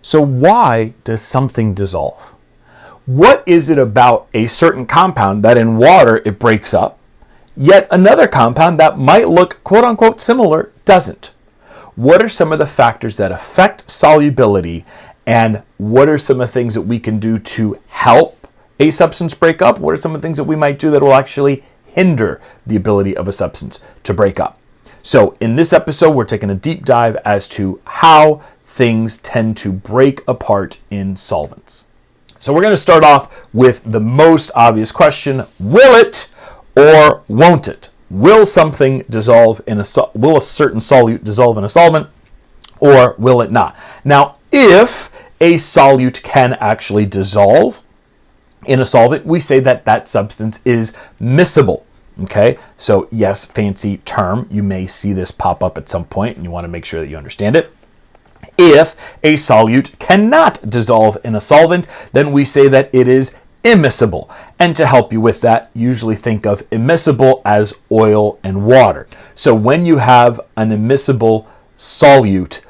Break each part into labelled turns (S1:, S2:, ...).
S1: So why does something dissolve? What is it about a certain compound that in water it breaks up, yet another compound that might look quote unquote similar doesn't? What are some of the factors that affect solubility, and what are some of the things that we can do to help a substance break up? What are some of the things that we might do that will actually hinder the ability of a substance to break up? So in this episode, we're taking a deep dive as to how things tend to break apart in solvents. So we're going to start off with the most obvious question: will it or won't it? Will something dissolve in will a certain solute dissolve in a solvent, or will it not? Now, if a solute can actually dissolve in a solvent, we say that that substance is miscible. Okay, so yes, fancy term. You may see this pop up at some point, and you want to make sure that you understand it. If a solute cannot dissolve in a solvent, then we say that it is immiscible. And to help you with that, usually think of immiscible as oil and water. So when you have an immiscible solute,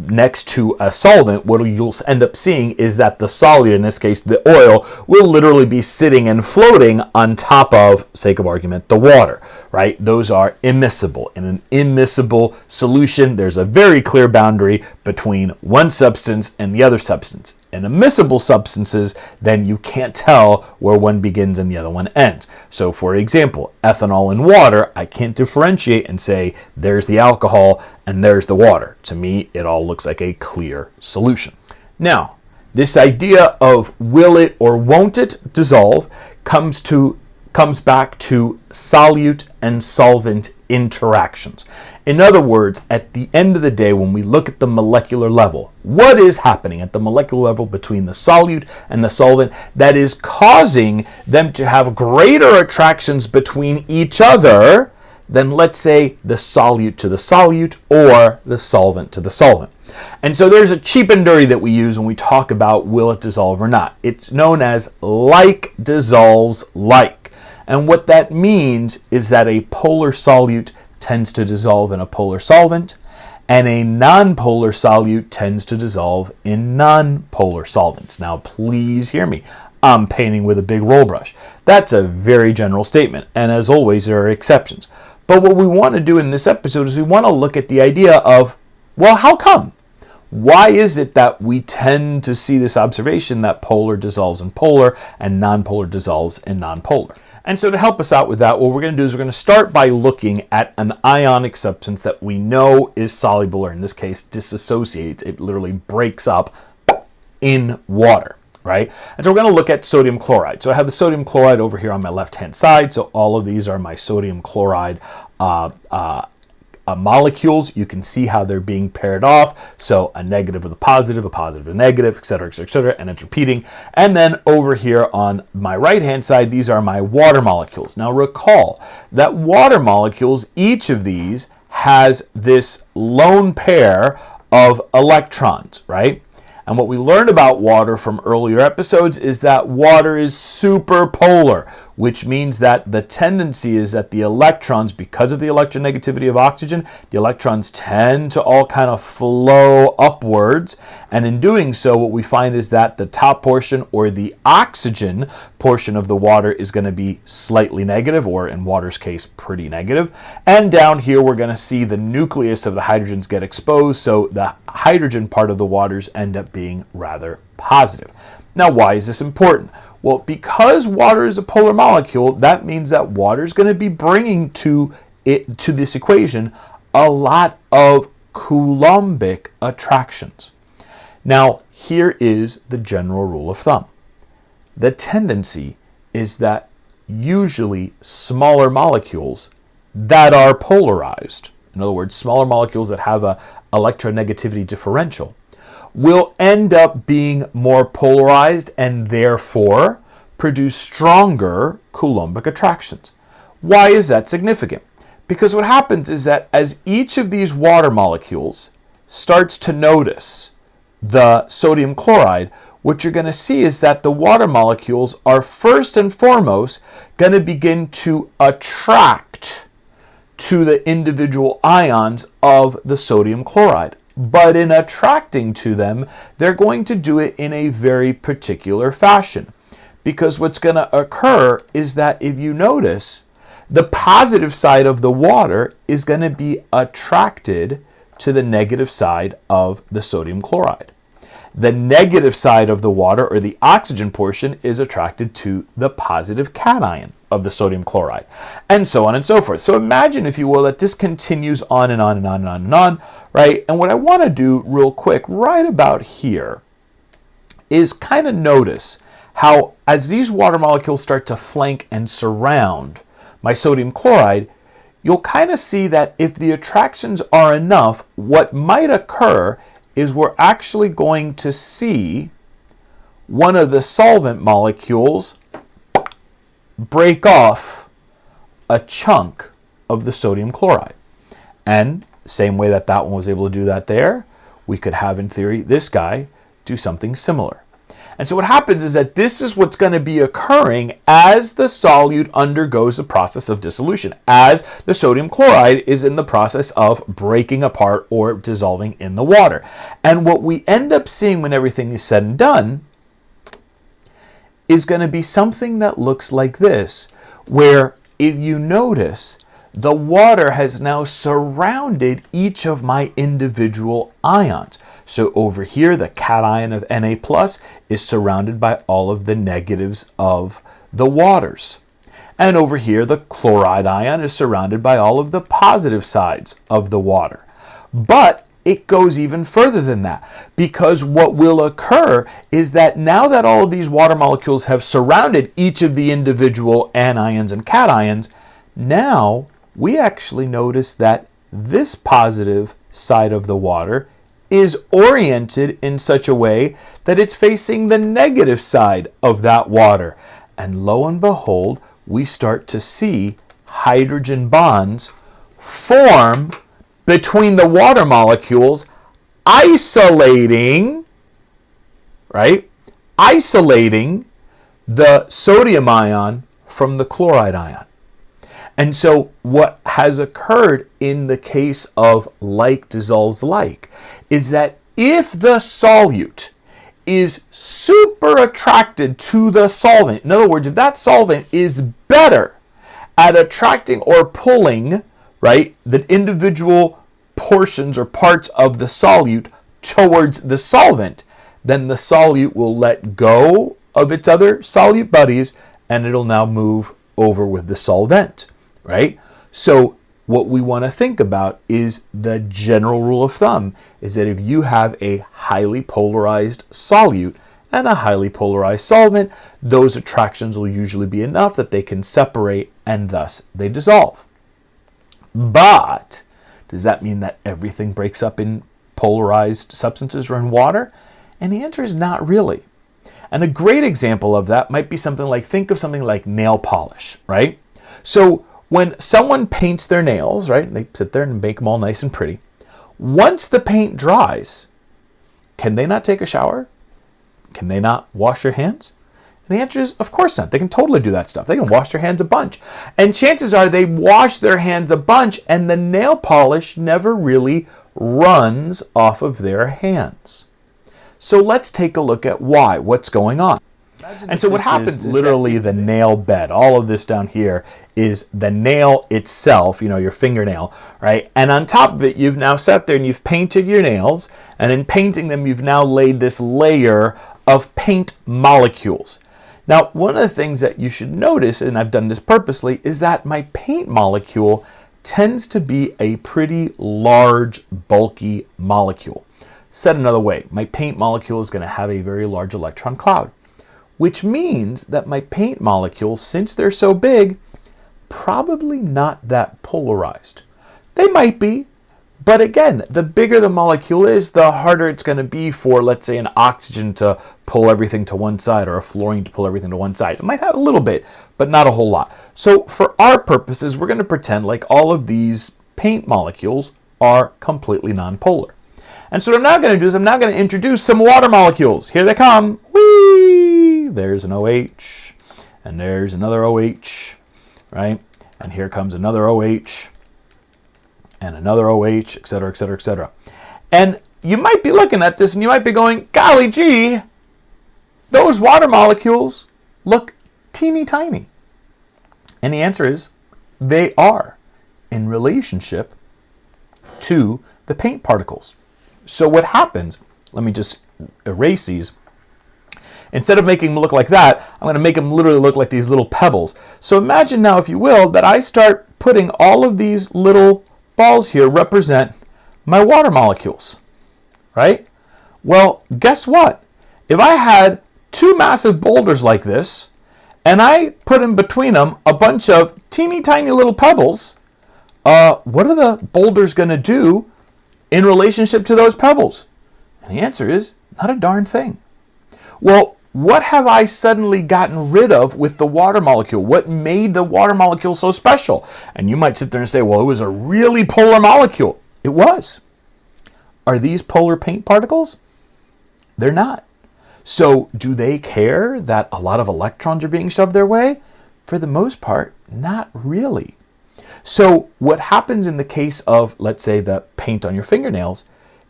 S1: next to a solvent, what you'll end up seeing is that the solute, in this case the oil, will literally be sitting and floating on top of, sake of argument, the water, right? Those are immiscible. In an immiscible solution, there's a very clear boundary between one substance and the other substance. In immiscible substances, then you can't tell where one begins and the other one ends. So for example, ethanol and water, I can't differentiate and say there's the alcohol and there's the water. To me, it all looks like a clear solution. Now, this idea of will it or won't it dissolve comes back to solute and solvent interactions. In other words, at the end of the day, when we look at the molecular level, what is happening at the molecular level between the solute and the solvent that is causing them to have greater attractions between each other than, let's say, the solute to the solute or the solvent to the solvent? And so there's a cheap and dirty that we use when we talk about will it dissolve or not. It's known as like dissolves like. And what that means is that a polar solute tends to dissolve in a polar solvent, and a nonpolar solute tends to dissolve in nonpolar solvents. Now, please hear me. I'm painting with a big roll brush. That's a very general statement, and as always, there are exceptions. But what we want to do in this episode is we want to look at the idea of, well, how come? Why is it that we tend to see this observation that polar dissolves in polar and nonpolar dissolves in nonpolar? And so to help us out with that, what we're going to do is we're going to start by looking at an ionic substance that we know is soluble, or in this case, dissociates. It literally breaks up in water, right? And so we're going to look at sodium chloride. So I have the sodium chloride over here on my left-hand side. So all of these are my sodium chloride molecules. You can see how they're being paired off. So a negative with a positive with a negative, et cetera, and it's repeating. And then over here on my right-hand side, these are my water molecules. Now recall that water molecules, each of these has this lone pair of electrons, right? And what we learned about water from earlier episodes is that water is superpolar, which means that the tendency is that the electrons, because of the electronegativity of oxygen, the electrons tend to all kind of flow upwards. And in doing so, what we find is that the top portion, or the oxygen portion of the water, is going to be slightly negative, or in water's case, pretty negative. And down here, we're going to see the nucleus of the hydrogens get exposed. So the hydrogen part of the waters end up being rather positive. Now, why is this important? Well, because water is a polar molecule, that means that water is going to be bringing to this equation a lot of Coulombic attractions. Now, here is the general rule of thumb. The tendency is that usually smaller molecules that are polarized, in other words, smaller molecules that have a electronegativity differential, will end up being more polarized and therefore produce stronger Coulombic attractions. Why is that significant? Because what happens is that as each of these water molecules starts to notice the sodium chloride, what you're going to see is that the water molecules are first and foremost going to begin to attract to the individual ions of the sodium chloride. but in attracting to them, they're going to do it in a very particular fashion. Because what's going to occur is that if you notice, the positive side of the water is going to be attracted to the negative side of the sodium chloride. The negative side of the water, or the oxygen portion, is attracted to the positive cation of the sodium chloride, and so on and so forth. So imagine, if you will, that this continues on and on and on and on and on, right? And what I want to do real quick right about here is kind of notice how, as these water molecules start to flank and surround my sodium chloride, you'll kind of see that if the attractions are enough, what might occur is we're actually going to see one of the solvent molecules break off a chunk of the sodium chloride. And same way that that one was able to do that there, we could have, in theory, this guy do something similar. And so what happens is that this is what's going to be occurring as the solute undergoes the process of dissolution, as the sodium chloride is in the process of breaking apart or dissolving in the water. And what we end up seeing when everything is said and done is going to be something that looks like this, where if you notice, the water has now surrounded each of my individual ions. So over here, the cation of Na plus is surrounded by all of the negatives of the waters. And over here, the chloride ion is surrounded by all of the positive sides of the water. But it goes even further than that, because what will occur is that now that all of these water molecules have surrounded each of the individual anions and cations, now we actually notice that this positive side of the water is oriented in such a way that it's facing the negative side of that water. And lo and behold, we start to see hydrogen bonds form between the water molecules, isolating, right? Isolating the sodium ion from the chloride ion. And so what has occurred in the case of like dissolves like is that if the solute is super attracted to the solvent, in other words, if that solvent is better at attracting or pulling, right, the individual portions or parts of the solute towards the solvent, then the solute will let go of its other solute buddies and it'll now move over with the solvent. Right? So what we want to think about is the general rule of thumb is that if you have a highly polarized solute and a highly polarized solvent, those attractions will usually be enough that they can separate and thus they dissolve. But does that mean that everything breaks up in polarized substances or in water? And the answer is not really. And a great example of that might be something like, think of something like nail polish, right? So when someone paints their nails, right, they sit there and make them all nice and pretty. Once the paint dries, can they not take a shower? Can they not wash their hands? And the answer is, of course not. They can totally do that stuff. They can wash their hands a bunch. And chances are they wash their hands a bunch and the nail polish never really runs off of their hands. So let's take a look at why. What's going on? And so what happens is literally the nail bed. All of this down here is the nail itself, you know, your fingernail, right? And on top of it, you've now sat there and you've painted your nails. And in painting them, you've now laid this layer of paint molecules. Now, one of the things that you should notice, and I've done this purposely, is that my paint molecule tends to be a pretty large, bulky molecule. Said another way, my paint molecule is going to have a very large electron cloud, which means that my paint molecules, since they're so big, probably not that polarized. They might be, but again, the bigger the molecule is, the harder it's going to be for, let's say, an oxygen to pull everything to one side or a fluorine to pull everything to one side. It might have a little bit, but not a whole lot. So for our purposes, we're going to pretend like all of these paint molecules are completely nonpolar. And so what I'm now going to do is I'm now going to introduce some water molecules. Here they come. Whee! There's an OH, and there's another OH, right? And here comes another OH, and another OH, et cetera, et cetera, et cetera. And you might be looking at this and you might be going, golly gee, those water molecules look teeny tiny. And the answer is, they are in relationship to the paint particles. So what happens, let me just erase these. Instead of making them look like that, I'm going to make them literally look like these little pebbles. So imagine now, if you will, that I start putting all of these little balls here represent my water molecules, right? Well, guess what? If I had two massive boulders like this, and I put in between them a bunch of teeny tiny little pebbles, what are the boulders going to do in relationship to those pebbles? And the answer is, not a darn thing. Well, what have I suddenly gotten rid of with the water molecule? What made the water molecule so special? And you might sit there and say, well, it was a really polar molecule. It was. Are these polar paint particles? They're not. So do they care that a lot of electrons are being shoved their way? For the most part, not really. So what happens in the case of, let's say, the paint on your fingernails,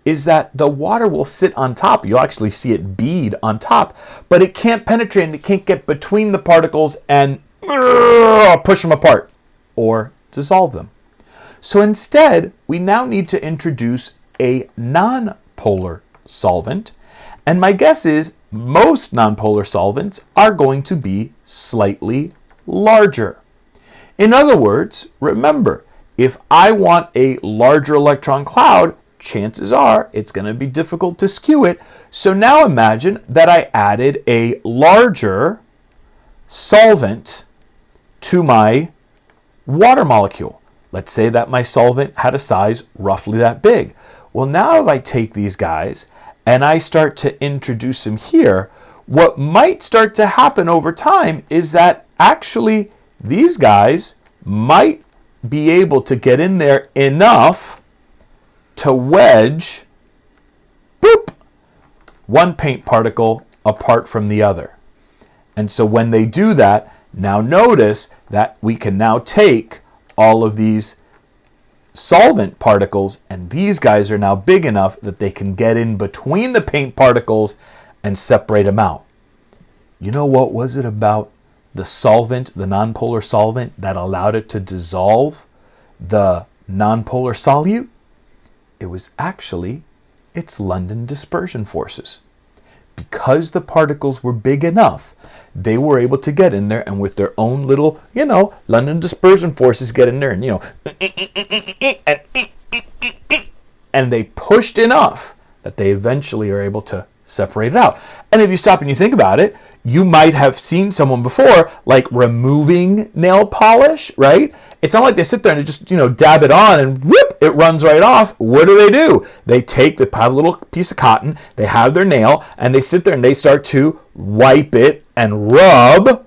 S1: is that the water will sit on top. You'll actually see it bead on top, but it can't penetrate and it can't get between the particles and push them apart or dissolve them. So instead, we now need to introduce a nonpolar solvent. And my guess is most nonpolar solvents are going to be slightly larger. In other words, remember, if I want a larger electron cloud, chances are it's going to be difficult to skew it. So now imagine that I added a larger solvent to my water molecule. Let's say that my solvent had a size roughly that big. Well, now if I take these guys and I start to introduce them here, what might start to happen over time is that actually these guys might be able to get in there enough to wedge, boop, one paint particle apart from the other. And so when they do that, now notice that we can now take all of these solvent particles, and these guys are now big enough that they can get in between the paint particles and separate them out. You know what was it about the solvent, the nonpolar solvent, that allowed it to dissolve the nonpolar solute? It was actually its London dispersion forces. Because the particles were big enough, they were able to get in there and with their own little, London dispersion forces get in there and, and they pushed enough that they eventually are able to separate it out. And if you stop and you think about it, you might have seen someone before, like removing nail polish, right? It's not like they sit there and just, dab it on and whoop, it runs right off. What do? They take a little piece of cotton, they have their nail, and they sit there and they start to wipe it and rub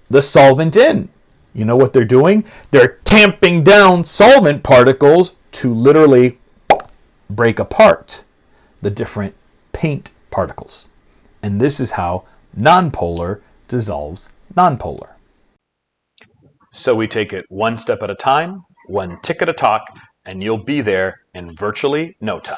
S1: the solvent in. You know what they're doing? They're tamping down solvent particles to literally break apart the different paint particles. And this is how nonpolar dissolves nonpolar. So we take it one step at a time, one tick at a talk, and you'll be there in virtually no time.